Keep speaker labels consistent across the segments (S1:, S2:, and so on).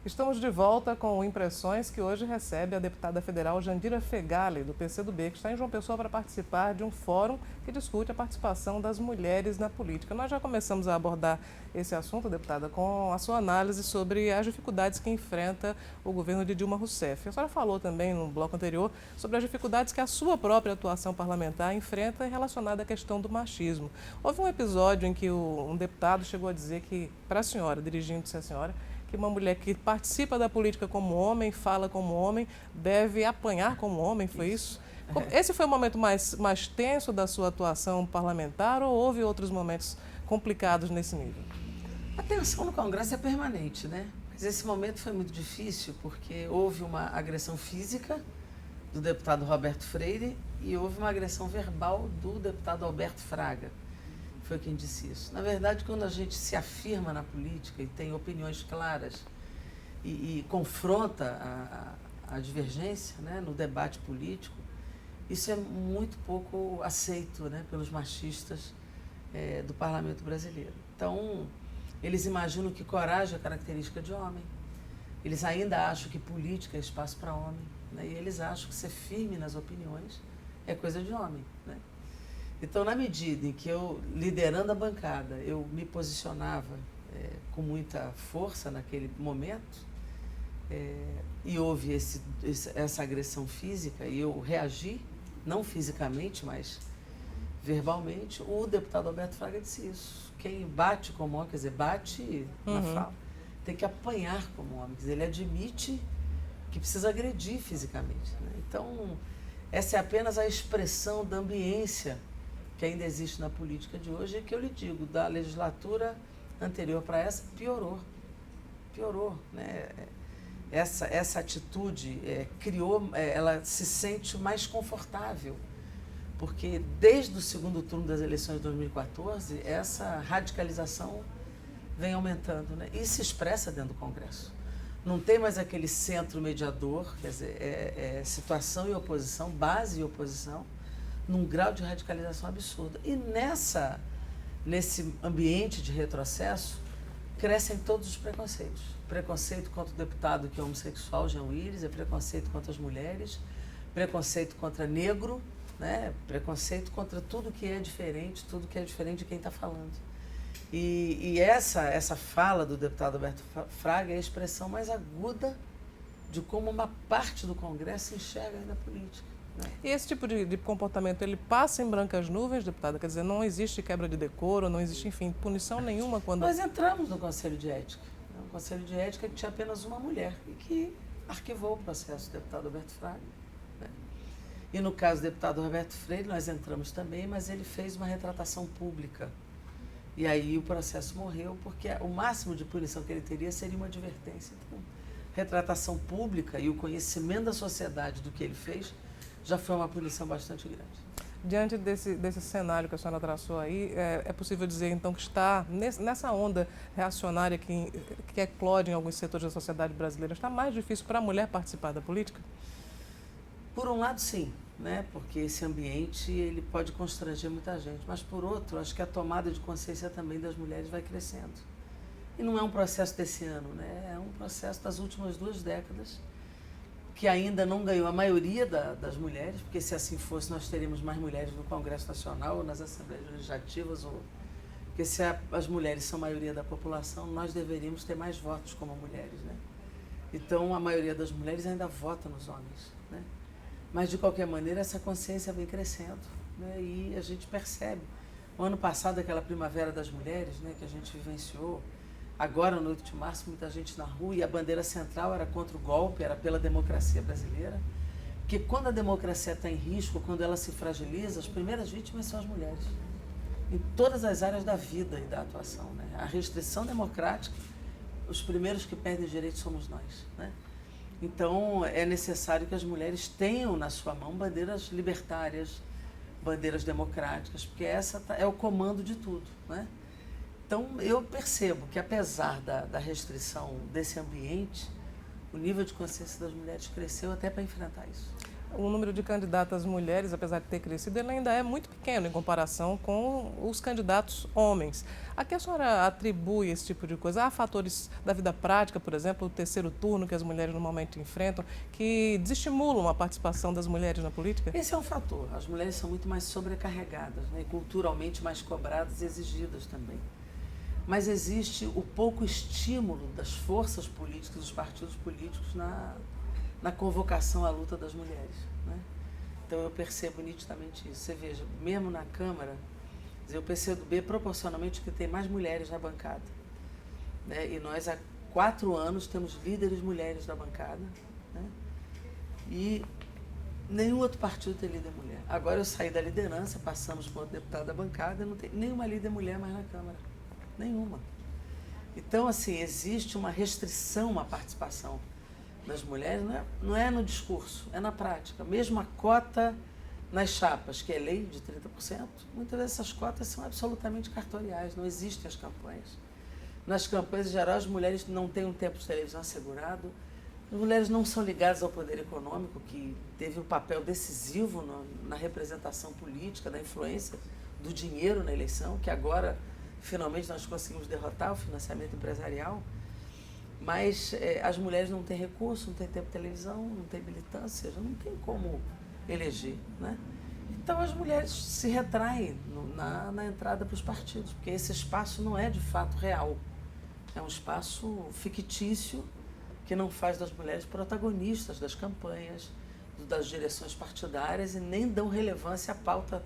S1: Estamos de volta com Impressões, que hoje recebe a deputada federal Jandira Fegali, do PCdoB, que está em João Pessoa para participar de um fórum que discute a participação das mulheres na política. Nós já começamos a abordar esse assunto, deputada, com a sua análise sobre as dificuldades que enfrenta o governo de Dilma Rousseff. A senhora falou também no bloco anterior sobre as dificuldades que a sua própria atuação parlamentar enfrenta relacionada à questão do machismo. Houve um episódio em que um deputado chegou a dizer que, para a senhora, dirigindo-se à senhora, que uma mulher que participa da política como homem, fala como homem, deve apanhar como homem, foi isso? Esse foi o momento mais tenso da sua atuação parlamentar ou houve outros momentos complicados nesse nível?
S2: A tensão no Congresso é permanente, né? Mas esse momento foi muito difícil porque houve uma agressão física do deputado Roberto Freire e houve uma agressão verbal do deputado Alberto Fraga. Foi quem disse isso. Na verdade, quando a gente se afirma na política e tem opiniões claras e confronta a divergência, né, no debate político, isso é muito pouco aceito, né, pelos machistas do parlamento brasileiro. Então, eles imaginam que coragem é característica de homem. Eles ainda acham que política é espaço para homem, né, e eles acham que ser firme nas opiniões é coisa de homem, né? Então, na medida em que eu, liderando a bancada, eu me posicionava com muita força naquele momento, e houve essa agressão física, e eu reagi, não fisicamente, mas verbalmente, o deputado Alberto Fraga disse isso. Quem bate como homem, quer dizer, bate na fala, tem que apanhar como homem. Quer dizer, ele admite que precisa agredir fisicamente, né? Então, essa é apenas a expressão da ambiência que ainda existe na política de hoje, e que eu lhe digo, da legislatura anterior para essa, piorou, né? Essa atitude ela se sente mais confortável, porque desde o segundo turno das eleições de 2014, essa radicalização vem aumentando, né? E se expressa dentro do Congresso. Não tem mais aquele centro mediador, quer dizer, situação e oposição, base e oposição, num grau de radicalização absurda. E nesse ambiente de retrocesso, crescem todos os preconceitos. Preconceito contra o deputado que é homossexual, Jean Willis, preconceito contra as mulheres, preconceito contra negro, né? Preconceito contra tudo que é diferente de quem está falando. E essa fala do deputado Alberto Fraga é a expressão mais aguda de como uma parte do Congresso enxerga ainda a política.
S1: E esse tipo de comportamento, ele passa em brancas nuvens, deputada? Quer dizer, não existe quebra de decoro, não existe, enfim, punição nenhuma quando...
S2: Nós entramos no Conselho de Ética. Um Conselho de Ética que tinha apenas uma mulher e que arquivou o processo do deputado Alberto Fraga, né? E no caso do deputado Roberto Freire, nós entramos também, mas ele fez uma retratação pública. E aí o processo morreu, porque o máximo de punição que ele teria seria uma advertência. Então, retratação pública e o conhecimento da sociedade do que ele fez já foi uma punição bastante grande.
S1: Diante desse cenário que a senhora traçou aí, é possível dizer, então, que está nessa onda reacionária que eclode em alguns setores da sociedade brasileira, está mais difícil para a mulher participar da política?
S2: Por um lado, sim, né? Porque esse ambiente ele pode constranger muita gente, mas por outro, acho que a tomada de consciência também das mulheres vai crescendo. E não é um processo desse ano, né? É um processo das últimas 2 décadas, que ainda não ganhou a maioria das mulheres, porque se assim fosse nós teríamos mais mulheres no Congresso Nacional ou nas Assembleias Legislativas, porque se as mulheres são a maioria da população, nós deveríamos ter mais votos como mulheres, né? Então a maioria das mulheres ainda vota nos homens, né? Mas de qualquer maneira essa consciência vem crescendo, né? E a gente percebe. O ano passado, aquela primavera das mulheres, né, que a gente vivenciou, agora, no 8 de março, muita gente na rua, e a bandeira central era contra o golpe, era pela democracia brasileira. Porque quando a democracia está em risco, quando ela se fragiliza, as primeiras vítimas são as mulheres. Em todas as áreas da vida e da atuação, né? A restrição democrática, os primeiros que perdem direitos somos nós, né? Então, é necessário que as mulheres tenham na sua mão bandeiras libertárias, bandeiras democráticas, porque essa é o comando de tudo, né? Então, eu percebo que, apesar da restrição desse ambiente, o nível de consciência das mulheres cresceu até para enfrentar isso.
S1: o número de candidatas mulheres, apesar de ter crescido, ele ainda é muito pequeno em comparação com os candidatos homens. A que a senhora atribui esse tipo de coisa? Há fatores da vida prática, por exemplo, o terceiro turno que as mulheres normalmente enfrentam, que desestimulam a participação das mulheres na política?
S2: Esse é um fator. As mulheres são muito mais sobrecarregadas, né? E culturalmente mais cobradas e exigidas também. Mas existe o pouco estímulo das forças políticas, dos partidos políticos na convocação à luta das mulheres, né? Então eu percebo nitidamente isso. Você veja, mesmo na Câmara, o PCdoB proporcionalmente que tem mais mulheres na bancada, né? E nós há 4 anos temos líderes mulheres na bancada, né? E nenhum outro partido tem líder mulher. Agora eu saí da liderança, passamos para outro deputado da bancada, não tem nenhuma líder mulher mais na Câmara. Nenhuma. Então, assim, existe uma restrição à participação das mulheres, não é no discurso, é na prática. Mesmo a cota nas chapas, que é lei de 30%, muitas vezes essas cotas são absolutamente cartoriais, não existem as campanhas. Nas campanhas, em geral, as mulheres não têm um tempo de televisão assegurado, as mulheres não são ligadas ao poder econômico, que teve um papel decisivo na representação política, na influência do dinheiro na eleição, que agora, finalmente, nós conseguimos derrotar o financiamento empresarial. Mas as mulheres não têm recurso, não têm tempo de televisão, não têm militância, já não tem como eleger, né? Então as mulheres se retraem na entrada para os partidos, porque esse espaço não é de fato real. É um espaço fictício que não faz das mulheres protagonistas das campanhas, das direções partidárias e nem dão relevância à pauta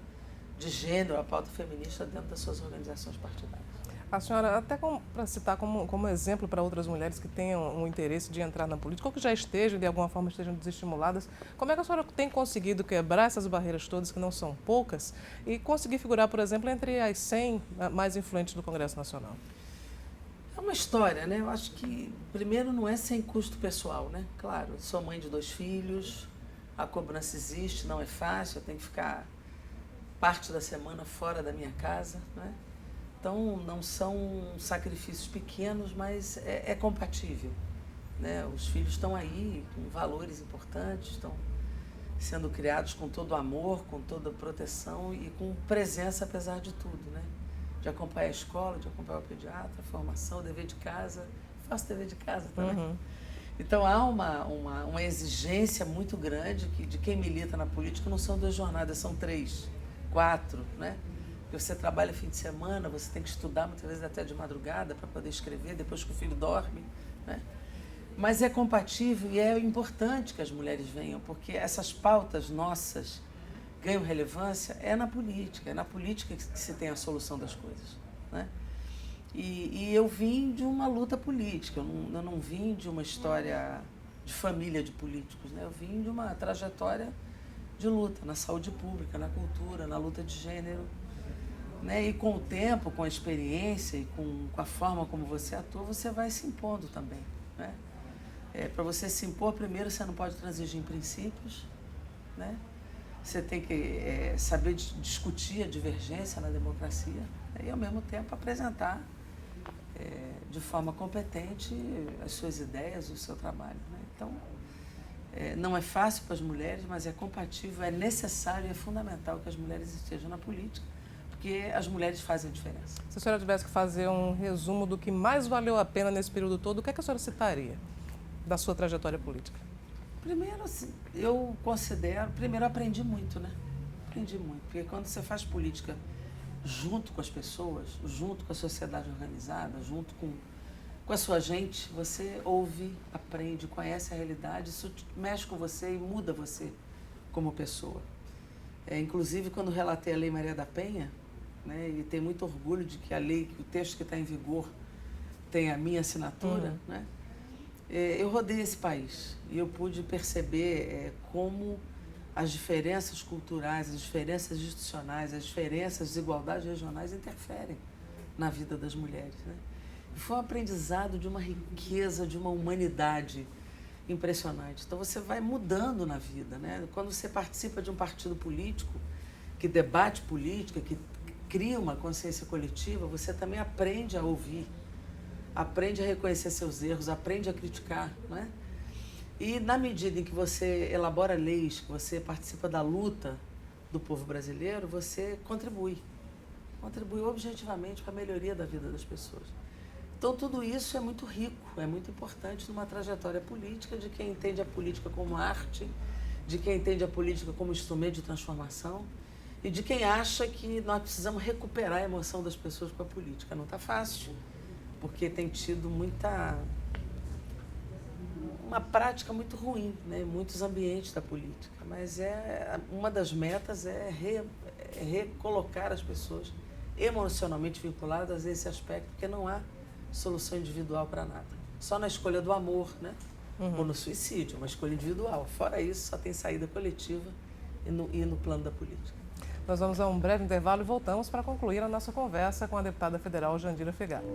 S2: de gênero, à pauta feminista dentro das suas organizações partidárias.
S1: A senhora, até para citar como exemplo para outras mulheres que tenham um interesse de entrar na política ou que já estejam, de alguma forma, estejam desestimuladas, como é que a senhora tem conseguido quebrar essas barreiras todas, que não são poucas, e conseguir figurar, por exemplo, entre as 100 mais influentes do Congresso Nacional?
S2: É uma história, né? Eu acho que, primeiro, não é sem custo pessoal, né? Claro, sou mãe de 2 filhos, a cobrança existe, não é fácil, eu tenho que ficar parte da semana fora da minha casa, né? Então, não são sacrifícios pequenos, mas é compatível, né? Os filhos estão aí com valores importantes, estão sendo criados com todo amor, com toda proteção e com presença apesar de tudo, né? De acompanhar a escola, de acompanhar o pediatra, a formação, o dever de casa. Faço dever de casa também. Uhum. Então, há uma exigência muito grande de quem milita na política. Não são 2 jornadas, são 3, 4, né? Porque você trabalha fim de semana, você tem que estudar muitas vezes até de madrugada para poder escrever, depois que o filho dorme, né? Mas é compatível e é importante que as mulheres venham, porque essas pautas nossas ganham relevância é na política que se tem a solução das coisas, né? E eu vim de uma luta política, eu não vim de uma história de família de políticos, né? Eu vim de uma trajetória de luta na saúde pública, na cultura, na luta de gênero, né? E com o tempo, com a experiência e com a forma como você atua, você vai se impondo também, né? Para você se impor, primeiro você não pode transigir em princípios, né? Você tem que saber discutir a divergência na democracia, né? E ao mesmo tempo apresentar de forma competente as suas ideias, o seu trabalho, né? Então, não é fácil para as mulheres, mas é compatível, é necessário e é fundamental que as mulheres estejam na política, porque as mulheres fazem a diferença.
S1: Se a senhora tivesse que fazer um resumo do que mais valeu a pena nesse período todo, o que é que a senhora citaria da sua trajetória política?
S2: Primeiro, assim, eu considero... Primeiro, eu aprendi muito, né? Aprendi muito, porque quando você faz política junto com as pessoas, junto com a sociedade organizada, junto com a sua gente, você ouve, aprende, conhece a realidade, isso mexe com você e muda você como pessoa. Inclusive, quando relatei a Lei Maria da Penha, né, e tenho muito orgulho de que a lei, que o texto que está em vigor tem a minha assinatura, né? Eu rodei esse país e eu pude perceber como as diferenças culturais, as diferenças institucionais, as diferenças, as desigualdades regionais interferem na vida das mulheres, né? E foi um aprendizado de uma riqueza, de uma humanidade impressionante. Então você vai mudando na vida, né? Quando você participa de um partido político que debate política, que cria uma consciência coletiva, você também aprende a ouvir, aprende a reconhecer seus erros, aprende a criticar, né? E na medida em que você elabora leis, que você participa da luta do povo brasileiro, você contribui objetivamente para a melhoria da vida das pessoas. Então tudo isso é muito rico, é muito importante numa trajetória política de quem entende a política como arte, de quem entende a política como instrumento de transformação e de quem acha que nós precisamos recuperar a emoção das pessoas com a política. Não está fácil, porque tem tido uma prática muito ruim, né, em muitos ambientes da política. Mas uma das metas é recolocar as pessoas emocionalmente vinculadas a esse aspecto, porque não há solução individual para nada. Só na escolha do amor, né? Ou no suicídio, uma escolha individual. Fora isso, só tem saída coletiva e no plano da política.
S1: Nós vamos a um breve intervalo e voltamos para concluir a nossa conversa com a deputada federal Jandira Fegali.